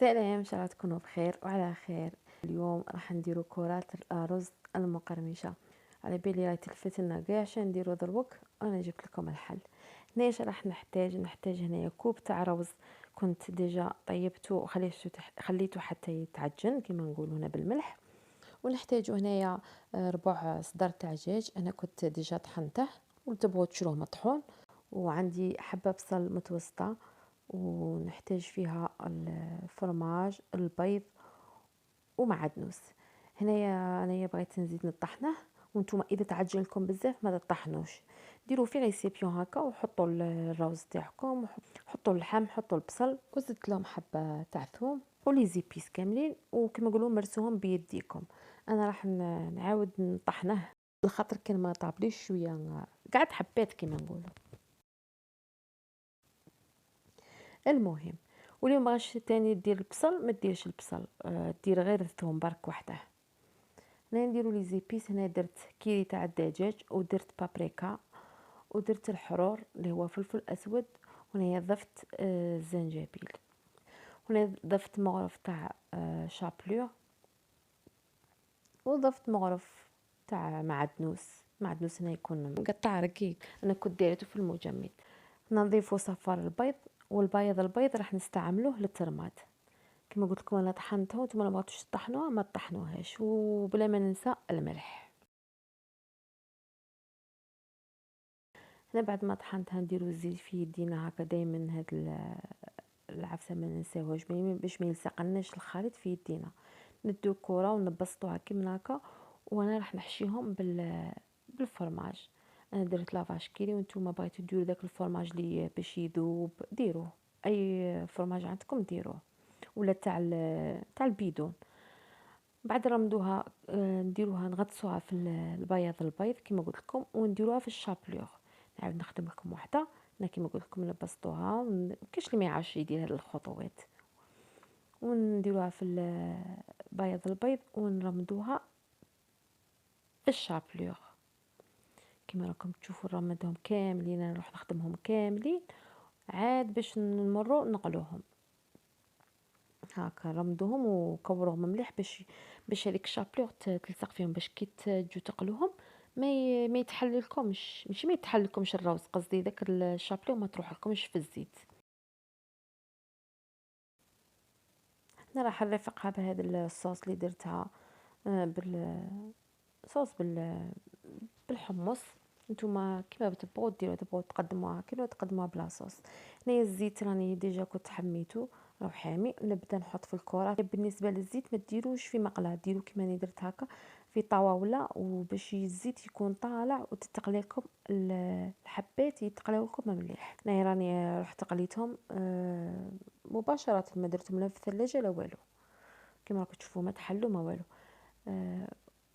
سلام، ان شاء الله تكونوا بخير وعلى خير. اليوم راح نديرو كرات الارز المقرمشه. على بالي راهي تلفت لنا كاع اش نديرو دروك، انا جبت لكم الحل. هنا اش راح نحتاج هنايا كوب تاع روز، كنت ديجا طيبته خليته حتى يتعجن كما نقولوا هنا بالملح. ونحتاجو هنايا ربع صدر تاع دجاج، انا كنت ديجا طحنته وتبغوا تشروه مطحون. وعندي حبه بصل متوسطه، ونحتاج فيها الفرماج، البيض ومعدنوس. هنايا بغيت نزيد نطحنه، وانتم اذا تعجن لكم بزاف ما تطحنوش، ديروا في ريسيبيون هكا وحطوا الروز تاعكم، حطوا اللحم، حطوا البصل، وزدت لهم حبه تاع ثوم ولي زيبيس كاملين، وكما نقولوا مرسوهم بيديكم. انا راح نعاود نطحنه الخاطر كان ما طابليش شويه، قعد حبات كما نقولوا. المهم، واليوم باغاش تاني دير البصل ما ديرش البصل، دير غير الثوم برك وحده. هنا نديرو لي زيبيس، هنا درت كيري تاع الدجاج، ودرت بابريكا، ودرت الحرور اللي هو فلفل اسود، وهنا ضفت الزنجبيل، هنا ضفت مغرف تاع شابلور، وضفت مغرف تاع معدنوس هنا يكون مقطع رقيق، انا كنت دايرته في المجمد. نضيفو صفار البيض، البيض راح نستعملوه للترماد. كما قلت لكم انا طحنتها، وانتم ما بغيتوش تطحنوها ما تطحنوهاش، وبلا ما ننسى الملح. هنا بعد ما طحنتها نديرو الزيت في يدينا هكا، دائما هاد العفسه ما ننساوهاش باش ما يلصقناش الخليط في يدينا. ندو كره ونبسطوها كيما هكا، وانا راح نحشيهم بالفرماج. انا درت لافاش كيري، وانتم بغيتو ديروا داك الفرماج اللي باش يذوب ديروه، اي فرماج عندكم ديروه، ولا تاع البيدون. بعد رمدوها نديروها نغطسوها في البيض كما قلت لكم، ونديروها في الشابلور. نعاود نخدم لكم وحده. انا كما قلت لكم لبسطوها، كاش اللي ما يعرفش يدير هاد الخطوات. ونديروها في البيض ونرمدوها في الشابلور كما راكم تشوفوا. نرمدهم كاملين، نروح نخدمهم كاملين عاد باش نمروا نقلوهم هاكا. رمدوهم وكوروهم مليح باش هذيك الشابلور تلصق فيهم، باش كي تجوا تقلوهم ما يتحللكمش، ماشي ما يتحللكمش الروز، قصدي داك الشابلور ما تروح لكمش في الزيت. انا راح نرافقها بهذا الصوص اللي درتها بالصوص بالحمص. نتوما كيما تبغوا ديروا، تبغوا تقدموها كيما تقدموها بلا صوص. هنايا الزيت راني ديجا كنت حميته راه حامي، نبدا نحط في الكرات. بالنسبه للزيت ما ديروش في مقله، ديروا كيما راني درت هكا في طاوله، وباش الزيت يكون طالع وتتقلى لكم الحبات يتقلاو لكم مليح. هنايا راني رحت قليتهم مباشره، ما درتهم لا في الثلاجه لا والو، كيما راكم تشوفوا ما تحلوا ما والو.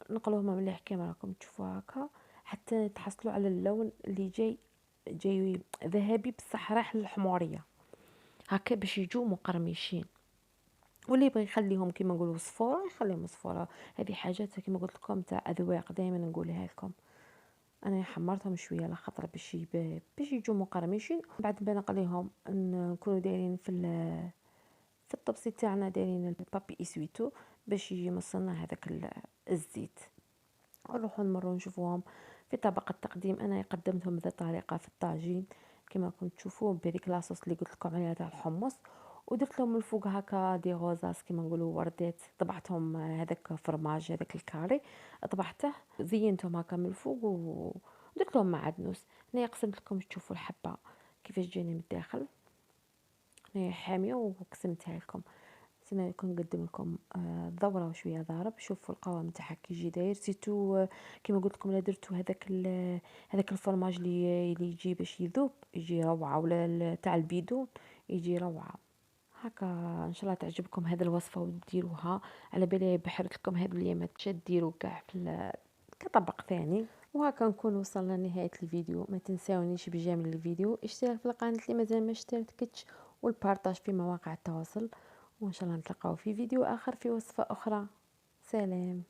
نقلوهم مليح كما راكم تشوفوا هكا، حتى تحصلوا على اللون اللي جاي ذهبي بصح رايح للحموريه هكا، باش يجوا مقرمشين. واللي يبغي يخليهم كما نقولوا صفوره يخليهم صفوره. هذه حاجات كما قلت لكم تاع اذواق، دائما نقولها لكم. انا حمرتهم شويه على خاطر باش يجوا مقرمشين. بعد ما نقليهم نكونوا دايرين في الطبسي تاعنا، دايرين البابي اسويتو باش يجي مصلنا هذاك الزيت. نروحوا نمروا نشوفوهم في طبق التقديم. انا قدمتهم بهذه الطريقه في الطاجين كما راكم تشوفوا، بهذيك لاصوص اللي قلت لكم عليها تاع الحمص، ودرت لهم الفوق هكا دي غوزاس كما نقولوا وردات، طبعتهم هذاك فرماج هذاك الكاري، طبعته زينتهم هكا من الفوق، ودرت لهم معدنوس. هنا قسمت لكم تشوفوا الحبه كيفاش جاني من الداخل، هي حاميه وقسمتها لكم. سنة كنقدم لكم ضوره وشويه ضارب. شوفوا القوام تاعها كي يجي داير، سيتو كيما قلت لكم لا درتو هذاك الفرماج اللي يجي باش يذوب يجي روعه، ولا تاع البيدون يجي روعه هكا. ان شاء الله تعجبكم هذه الوصفه وديروها. على بالي بحرت لكم هذه الايامات ديروا كاع كطبق ثاني. وهكا نكون وصلنا لنهايه الفيديو. ما تنساونيش بجميل الفيديو، اشتراك في القناه اللي مازال ما اشتركتش، والبارطاج في مواقع التواصل. وإن شاء الله نتلقاو في فيديو آخر في وصفة أخرى. سلام.